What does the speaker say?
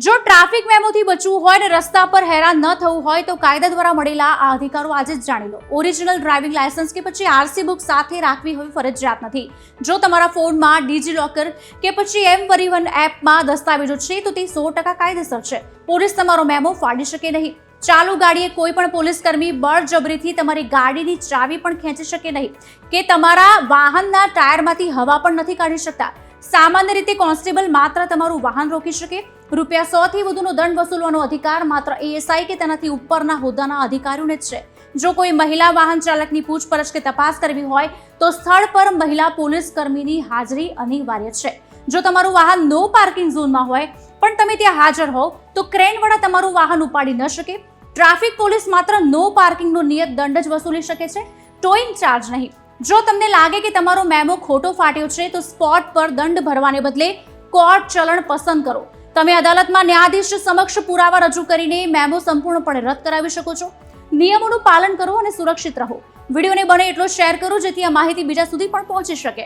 જો ટ્રાફિક મેમોથી બચવું હોય ને રસ્તા પર હેરાન ન થવું હોય તો કાયદા દ્વારા મળેલા આ અધિકારો આજે જ જાણી લો. ઓરિજિનલ ડ્રાઇવિંગ લાયસન્સ કે પછી આરસી બુક સાથે રાખવી હોય ફરજિયાત નથી. જો તમારા ફોનમાં ડિજીલોકર કે પછી એમ પરિવહન એપમાં દસ્તાવેજો છે તો તે 100% કાયદેસર છે. પોલીસ તમારો મેમો ફાડી શકે નહીં. ચાલુ ગાડીએ કોઈ પણ પોલીસ કર્મી બળજબરીથી તમારી ગાડીની ચાવી પણ ખેંચી શકે નહીં કે તમારા વાહનના ટાયરમાંથી હવા પણ નથી કાઢી શકતા. સામાન્ય રીતે કોન્સ્ટેબલ માત્ર તમારું વાહન રોકી શકે. ₹100 થી વધુનો દંડ વસૂલવાનો અધિકાર માત્ર એએસઆઈ કે તેનાથી ઉપરના હોદ્દાના અધિકારીઓને જ છે. જો કોઈ મહિલા વાહન ચાલકની પૂછપરછ કે તપાસ કરવી હોય તો સ્થળ પર મહિલા પોલીસ કર્મીની હાજરી અનિવાર્ય છે. જો તમારું વાહન નો પાર્કિંગ ઝોનમાં હોય પણ તમે ત્યાં હાજર હોવ તો ક્રેન વડે તમારું વાહન ઉપાડી ન શકે. ટ્રાફિક પોલીસ માત્ર નો પાર્કિંગનો નિયત દંડ જ વસૂલી શકે છે, ટોઈંગ ચાર્જ નહીં. જો તમને લાગે કે તમારો મેમો ખોટો ફાટ્યો છે તો સ્પોટ પર દંડ ભરવાને બદલે કોર્ટ ચલણ પસંદ કરો. તમે અદાલતમાં ન્યાયાધીશ સમક્ષ પુરાવા રજૂ કરીને મેમો સંપૂર્ણપણે રદ કરાવી શકો છો. નિયમોનું પાલન કરો અને સુરક્ષિત રહો. વિડીયોને બને એટલો શેર કરો જેથી આ માહિતી બીજા સુધી પણ પહોંચી શકે.